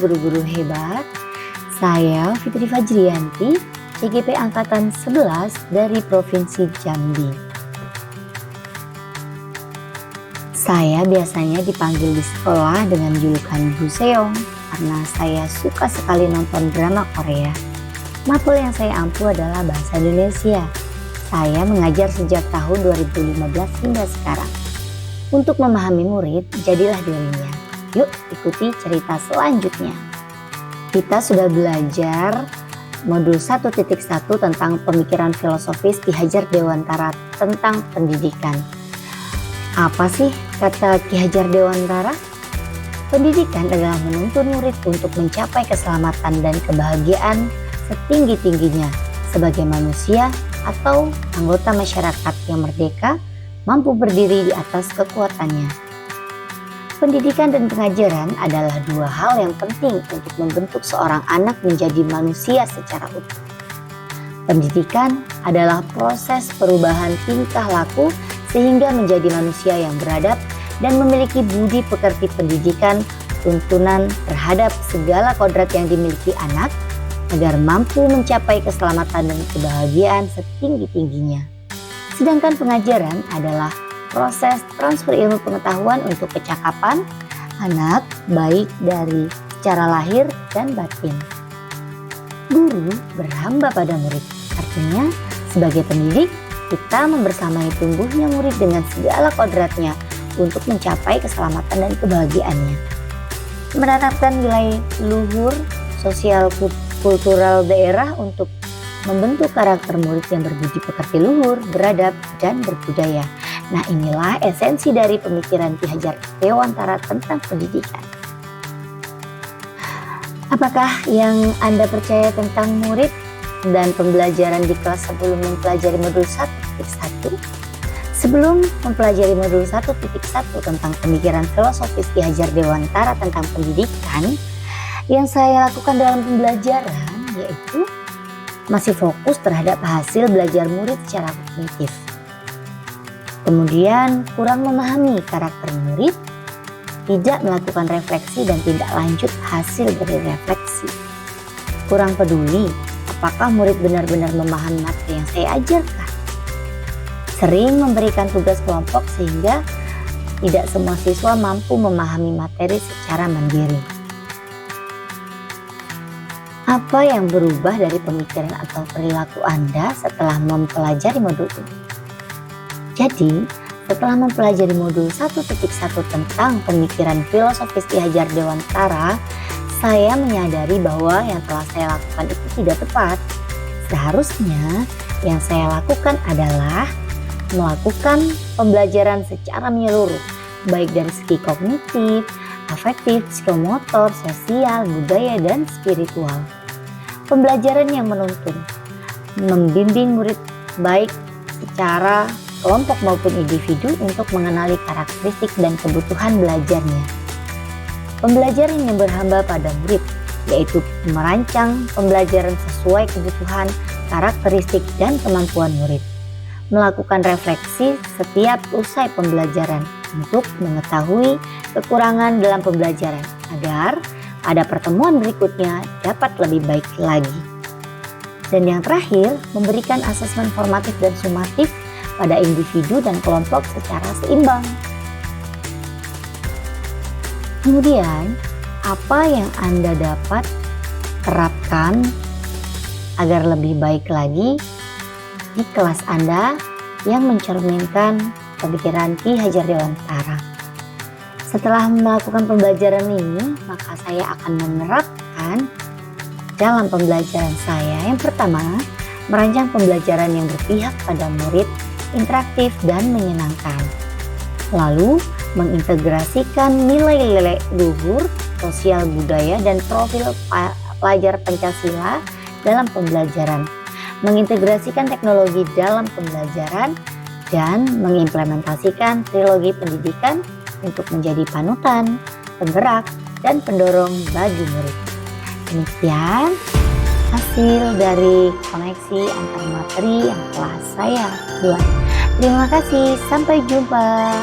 guru-guru hebat. Saya Fitri Fajriyanti, CGP Angkatan 11 dari Provinsi Jambi. Saya biasanya dipanggil di sekolah dengan julukan Bu Seong karena saya suka sekali nonton drama Korea. Matkul yang saya ampu adalah bahasa Indonesia. Saya mengajar sejak tahun 2015 hingga sekarang. Untuk memahami murid, jadilah dirinya. Yuk ikuti cerita selanjutnya. Kita sudah belajar modul 1.1 tentang pemikiran filosofis Ki Hajar Dewantara tentang pendidikan. Apa sih kata Ki Hajar Dewantara? Pendidikan adalah menuntun murid untuk mencapai keselamatan dan kebahagiaan setinggi-tingginya sebagai manusia atau anggota masyarakat yang merdeka, mampu berdiri di atas kekuatannya. Pendidikan dan pengajaran adalah dua hal yang penting untuk membentuk seorang anak menjadi manusia secara utuh. Pendidikan adalah proses perubahan tingkah laku sehingga menjadi manusia yang beradab dan memiliki budi pekerti pendidikan, tuntunan terhadap segala kodrat yang dimiliki anak agar mampu mencapai keselamatan dan kebahagiaan setinggi-tingginya. Sedangkan pengajaran adalah proses transfer ilmu pengetahuan untuk kecakapan anak baik dari secara lahir dan batin. Guru berhamba pada murid, artinya sebagai pendidik kita membersamai tumbuhnya murid dengan segala kodratnya untuk mencapai keselamatan dan kebahagiaannya. Menanamkan nilai luhur sosial kultural daerah untuk membentuk karakter murid yang berbudi pekerti luhur, beradab, dan berbudaya. Nah, inilah esensi dari pemikiran Ki Hajar Dewantara tentang pendidikan. Apakah yang Anda percaya tentang murid dan pembelajaran di kelas sebelum mempelajari modul 1.1? Sebelum mempelajari modul 1.1 tentang pemikiran filosofis Ki Hajar Dewantara tentang pendidikan, yang saya lakukan dalam pembelajaran yaitu masih fokus terhadap hasil belajar murid secara kognitif. Kemudian kurang memahami karakter murid, tidak melakukan refleksi dan tindak lanjut hasil dari refleksi. Kurang peduli apakah murid benar-benar memahami materi yang saya ajarkan. Sering memberikan tugas kelompok sehingga tidak semua siswa mampu memahami materi secara mandiri. Apa yang berubah dari pemikiran atau perilaku Anda setelah mempelajari modul ini? Jadi, setelah mempelajari modul 1.1 tentang pemikiran filosofis Ki Hajar Dewantara, saya menyadari bahwa yang telah saya lakukan itu tidak tepat. Seharusnya yang saya lakukan adalah melakukan pembelajaran secara menyeluruh, baik dari segi kognitif, afektif, psikomotor, sosial, budaya, dan spiritual. Pembelajaran yang menuntun, membimbing murid baik secara kelompok maupun individu untuk mengenali karakteristik dan kebutuhan belajarnya. Pembelajaran yang berhamba pada murid, yaitu merancang pembelajaran sesuai kebutuhan, karakteristik, dan kemampuan murid. Melakukan refleksi setiap usai pembelajaran untuk mengetahui kekurangan dalam pembelajaran agar pada pertemuan berikutnya dapat lebih baik lagi. Dan yang terakhir, memberikan asesmen formatif dan sumatif pada individu dan kelompok secara seimbang. Kemudian, apa yang Anda dapat terapkan agar lebih baik lagi di kelas Anda yang mencerminkan pemikiran Ki Hajar Dewantara? Setelah melakukan pembelajaran ini, maka saya akan menerapkan dalam pembelajaran saya. Yang pertama, merancang pembelajaran yang berpihak pada murid, interaktif dan menyenangkan. Lalu, mengintegrasikan nilai-nilai luhur, sosial budaya, dan profil pelajar Pancasila dalam pembelajaran. Mengintegrasikan teknologi dalam pembelajaran dan mengimplementasikan trilogi pendidikan untuk menjadi panutan, penggerak, dan pendorong bagi murid. Demikian hasil dari koneksi antar materi yang telah saya buat. Terima kasih, sampai jumpa.